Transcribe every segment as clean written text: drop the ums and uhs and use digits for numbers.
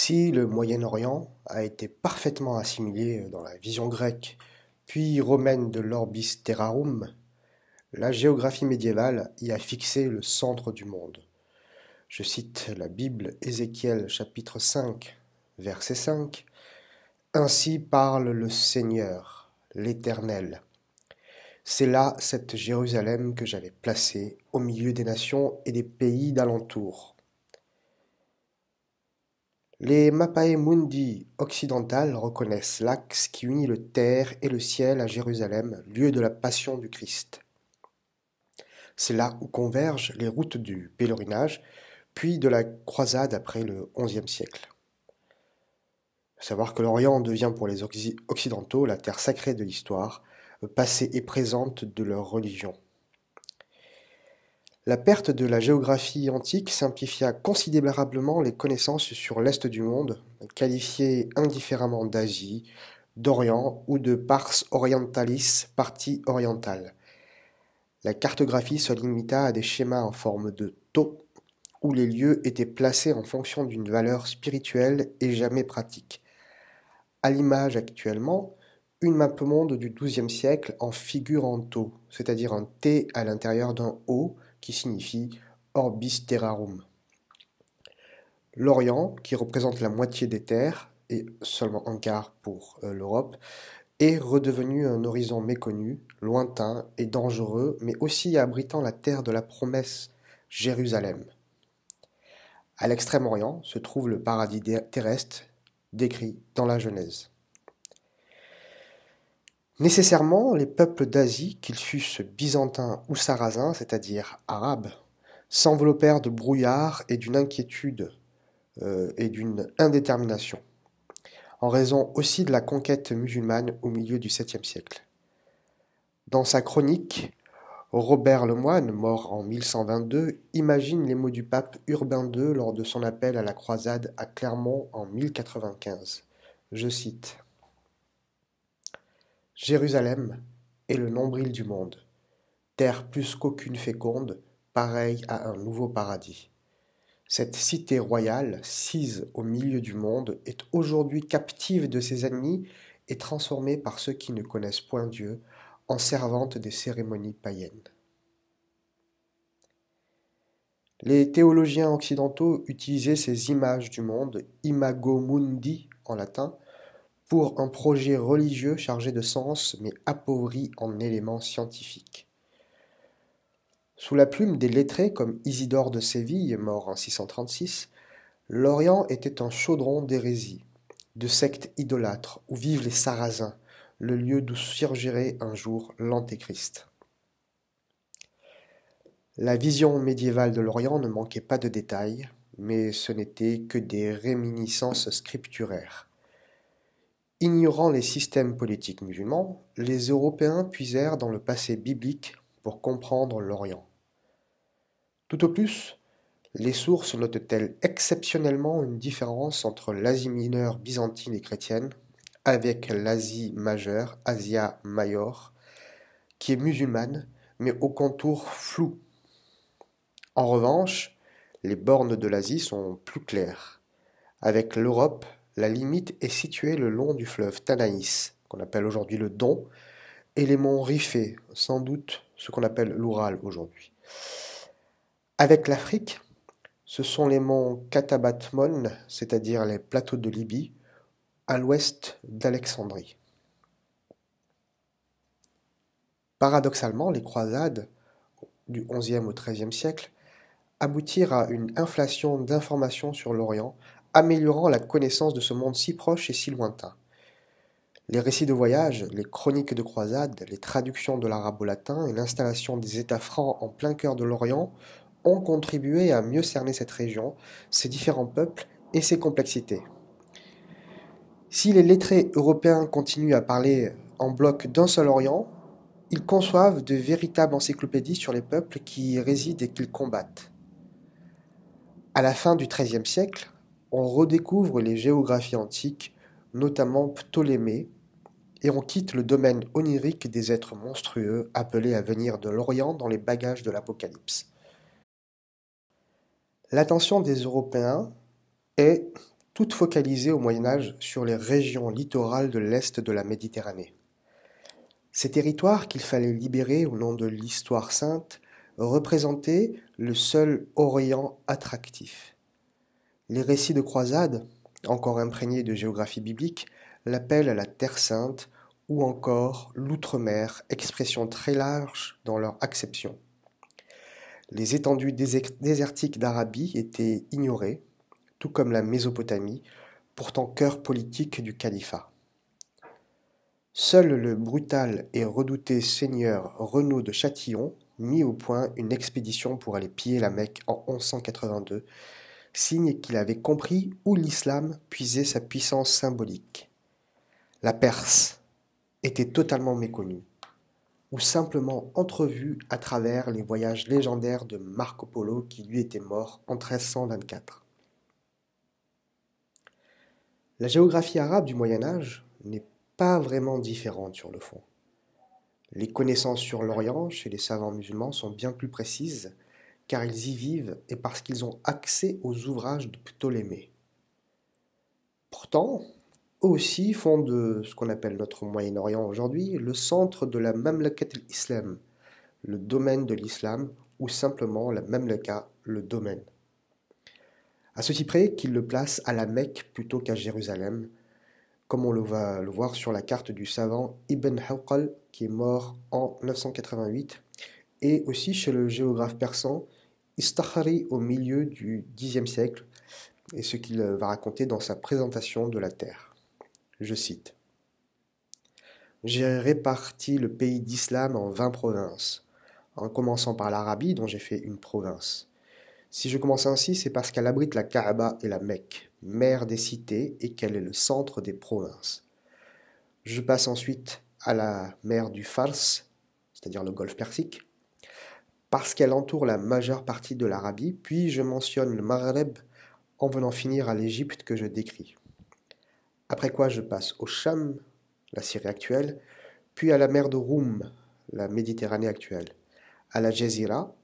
Si le Moyen-Orient a été parfaitement assimilé dans la vision grecque puis romaine de l'Orbis Terrarum, la géographie médiévale y a fixé le centre du monde. Je cite la Bible, Ézéchiel chapitre 5, verset 5. Ainsi parle le Seigneur, l'Éternel. C'est là cette Jérusalem que j'avais placée au milieu des nations et des pays d'alentour. Les Mappae Mundi occidentales reconnaissent l'axe qui unit le terre et le ciel à Jérusalem, lieu de la passion du Christ. C'est là où convergent les routes du pèlerinage, puis de la croisade après le XIe siècle. Savoir que l'Orient devient pour les Occidentaux la terre sacrée de l'histoire, passée et présente de leur religion. La perte de la géographie antique simplifia considérablement les connaissances sur l'Est du monde, qualifiées indifféremment d'Asie, d'Orient ou de Pars Orientalis, partie orientale. La cartographie se limita à des schémas en forme de taux, où les lieux étaient placés en fonction d'une valeur spirituelle et jamais pratique. À l'image actuellement, une mappemonde du XIIe siècle en figure en taux, c'est-à-dire un T à l'intérieur d'un O, qui signifie Orbis Terrarum. L'Orient, qui représente la moitié des terres, et seulement un quart pour l'Europe, est redevenu un horizon méconnu, lointain et dangereux, mais aussi abritant la terre de la promesse, Jérusalem. À l'extrême-orient se trouve le paradis terrestre décrit dans la Genèse. Nécessairement, les peuples d'Asie, qu'ils fussent byzantins ou sarrasins, c'est-à-dire arabes, s'enveloppèrent de brouillard et d'une inquiétude et d'une indétermination, en raison aussi de la conquête musulmane au milieu du 7e siècle. Dans sa chronique, Robert Lemoine, mort en 1122, imagine les mots du pape Urbain II lors de son appel à la croisade à Clermont en 1095. Je cite « Jérusalem est le nombril du monde, terre plus qu'aucune féconde, pareille à un nouveau paradis. Cette cité royale, sise au milieu du monde, est aujourd'hui captive de ses ennemis et transformée par ceux qui ne connaissent point Dieu en servante des cérémonies païennes. » Les théologiens occidentaux utilisaient ces images du monde, imago mundi en latin, pour un projet religieux chargé de sens mais appauvri en éléments scientifiques. Sous la plume des lettrés comme Isidore de Séville, mort en 636, l'Orient était un chaudron d'hérésie, de sectes idolâtres où vivent les Sarrasins, le lieu d'où surgirait un jour l'Antéchrist. La vision médiévale de l'Orient ne manquait pas de détails, mais ce n'était que des réminiscences scripturaires. Ignorant les systèmes politiques musulmans, les Européens puisèrent dans le passé biblique pour comprendre l'Orient. Tout au plus, les sources notent-elles exceptionnellement une différence entre l'Asie mineure byzantine et chrétienne, avec l'Asie majeure, Asia Major, qui est musulmane, mais aux contours flous. En revanche, les bornes de l'Asie sont plus claires. Avec l'Europe, la limite est située le long du fleuve Tanaïs, qu'on appelle aujourd'hui le Don, et les monts Rifé, sans doute ce qu'on appelle l'Oural aujourd'hui. Avec l'Afrique, ce sont les monts Katabatmon, c'est-à-dire les plateaux de Libye, à l'ouest d'Alexandrie. Paradoxalement, les croisades du XIe au XIIIe siècle aboutirent à une inflation d'informations sur l'Orient, améliorant la connaissance de ce monde si proche et si lointain. Les récits de voyage, les chroniques de croisades, les traductions de l'arabe au latin et l'installation des États francs en plein cœur de l'Orient ont contribué à mieux cerner cette région, ses différents peuples et ses complexités. Si les lettrés européens continuent à parler en bloc d'un seul Orient, ils conçoivent de véritables encyclopédies sur les peuples qui y résident et qu'ils combattent. À la fin du XIIIe siècle, on redécouvre les géographies antiques, notamment Ptolémée, et on quitte le domaine onirique des êtres monstrueux appelés à venir de l'Orient dans les bagages de l'Apocalypse. L'attention des Européens est, toutes focalisées au Moyen Âge sur les régions littorales de l'est de la Méditerranée. Ces territoires qu'il fallait libérer au nom de l'histoire sainte représentaient le seul Orient attractif. Les récits de croisades, encore imprégnés de géographie biblique, l'appellent la Terre sainte ou encore l'outre-mer, expression très large dans leur acception. Les étendues désertiques d'Arabie étaient ignorées, tout comme la Mésopotamie, pourtant cœur politique du califat. Seul le brutal et redouté seigneur Renaud de Châtillon mit au point une expédition pour aller piller la Mecque en 1182, signe qu'il avait compris où l'islam puisait sa puissance symbolique. La Perse était totalement méconnue, ou simplement entrevue à travers les voyages légendaires de Marco Polo qui lui était mort en 1324. La géographie arabe du Moyen Âge n'est pas vraiment différente sur le fond. Les connaissances sur l'Orient chez les savants musulmans sont bien plus précises car ils y vivent et parce qu'ils ont accès aux ouvrages de Ptolémée. Pourtant, eux aussi font de ce qu'on appelle notre Moyen-Orient aujourd'hui le centre de la Mamlakat al-Islam, le domaine de l'islam, ou simplement la Mamlaka, le domaine. À ceci près qu'ils le placent à la Mecque plutôt qu'à Jérusalem, comme on va le voir sur la carte du savant Ibn Hawqal, qui est mort en 988, et aussi chez le géographe persan Istakhari au milieu du Xe siècle, et ce qu'il va raconter dans sa présentation de la Terre. Je cite. J'ai réparti le pays d'Islam en 20 provinces, en commençant par l'Arabie dont j'ai fait une province. Si je commence ainsi, c'est parce qu'elle abrite la Kaaba et la Mecque, mère des cités, et qu'elle est le centre des provinces. Je passe ensuite à la mer du Fars, c'est-à-dire le golfe Persique, parce qu'elle entoure la majeure partie de l'Arabie, puis je mentionne le Maghreb en venant finir à l'Égypte que je décris. Après quoi je passe au Cham, la Syrie actuelle, puis à la mer de Roum, la Méditerranée actuelle, à la Jazira,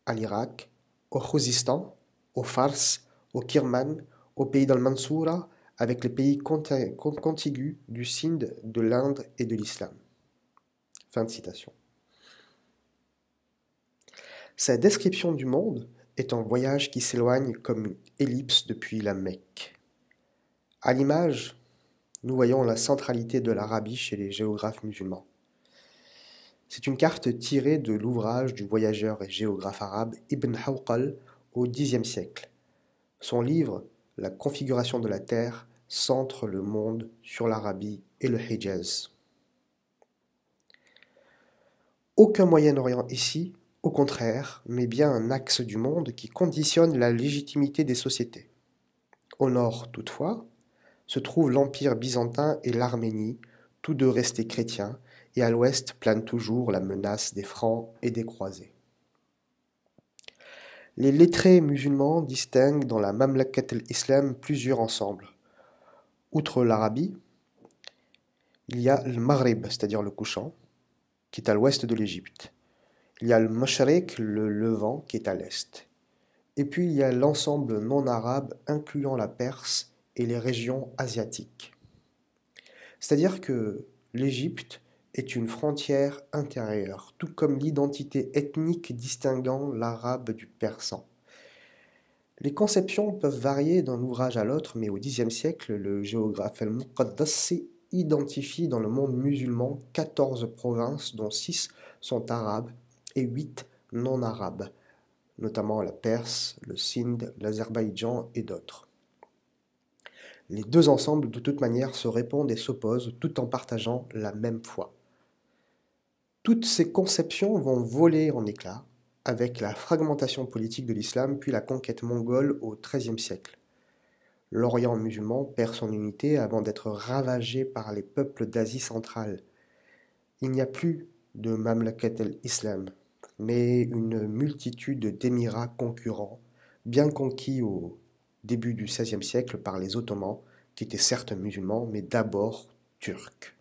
à l'Irak, au Khuzistan, au Fars, au Kirman, au pays d'Al-Mansoura, avec les pays contigus du Sindh, de l'Inde et de l'Islam. Fin de citation. Sa description du monde est un voyage qui s'éloigne comme une ellipse depuis la Mecque. À l'image, nous voyons la centralité de l'Arabie chez les géographes musulmans. C'est une carte tirée de l'ouvrage du voyageur et géographe arabe Ibn Hawqal au Xe siècle. Son livre, La configuration de la Terre, centre le monde sur l'Arabie et le Hijaz. Aucun Moyen-Orient ici, au contraire, mais bien un axe du monde qui conditionne la légitimité des sociétés. Au nord, toutefois, se trouvent l'Empire byzantin et l'Arménie, tous deux restés chrétiens, et à l'ouest plane toujours la menace des Francs et des Croisés. Les lettrés musulmans distinguent dans la Mamlakat al-Islam plusieurs ensembles. Outre l'Arabie, il y a le Maghreb, c'est-à-dire le couchant, qui est à l'ouest de l'Égypte. Il y a le Mashriq, le Levant, qui est à l'est. Et puis il y a l'ensemble non arabe, incluant la Perse et les régions asiatiques. C'est-à-dire que l'Égypte est une frontière intérieure, tout comme l'identité ethnique distinguant l'arabe du persan. Les conceptions peuvent varier d'un ouvrage à l'autre, mais au Xe siècle, le géographe Al-Muqaddasi identifie dans le monde musulman 14 provinces, dont 6 sont arabes et 8 non arabes, notamment la Perse, le Sindh, l'Azerbaïdjan et d'autres. Les deux ensembles, de toute manière, se répondent et s'opposent tout en partageant la même foi. Toutes ces conceptions vont voler en éclats avec la fragmentation politique de l'islam puis la conquête mongole au XIIIe siècle. L'Orient musulman perd son unité avant d'être ravagé par les peuples d'Asie centrale. Il n'y a plus de Mamlakat al-Islam, mais une multitude d'émirats concurrents, bien conquis au début du XVIe siècle par les Ottomans, qui étaient certes musulmans, mais d'abord turcs.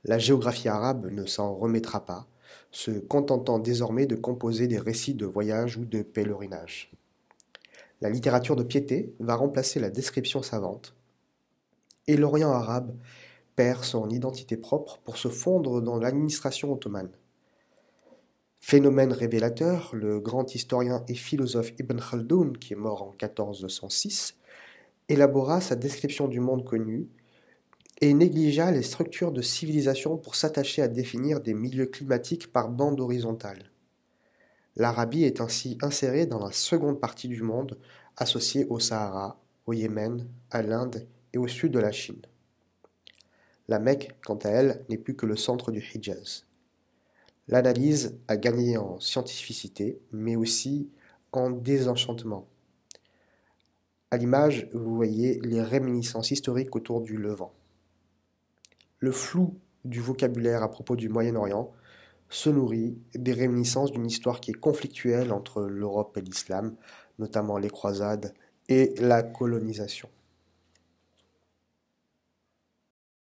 La géographie arabe ne s'en remettra pas, se contentant désormais de composer des récits de voyage ou de pèlerinage. La littérature de piété va remplacer la description savante, et l'Orient arabe perd son identité propre pour se fondre dans l'administration ottomane. Phénomène révélateur, le grand historien et philosophe Ibn Khaldoun, qui est mort en 1406, élabora sa description du monde connu et négligea les structures de civilisation pour s'attacher à définir des milieux climatiques par bande horizontale. L'Arabie est ainsi insérée dans la seconde partie du monde, associée au Sahara, au Yémen, à l'Inde et au sud de la Chine. La Mecque, quant à elle, n'est plus que le centre du Hijaz. L'analyse a gagné en scientificité, mais aussi en désenchantement. À l'image, vous voyez les réminiscences historiques autour du Levant. Le flou du vocabulaire à propos du Moyen-Orient se nourrit des réminiscences d'une histoire qui est conflictuelle entre l'Europe et l'islam, notamment les croisades et la colonisation.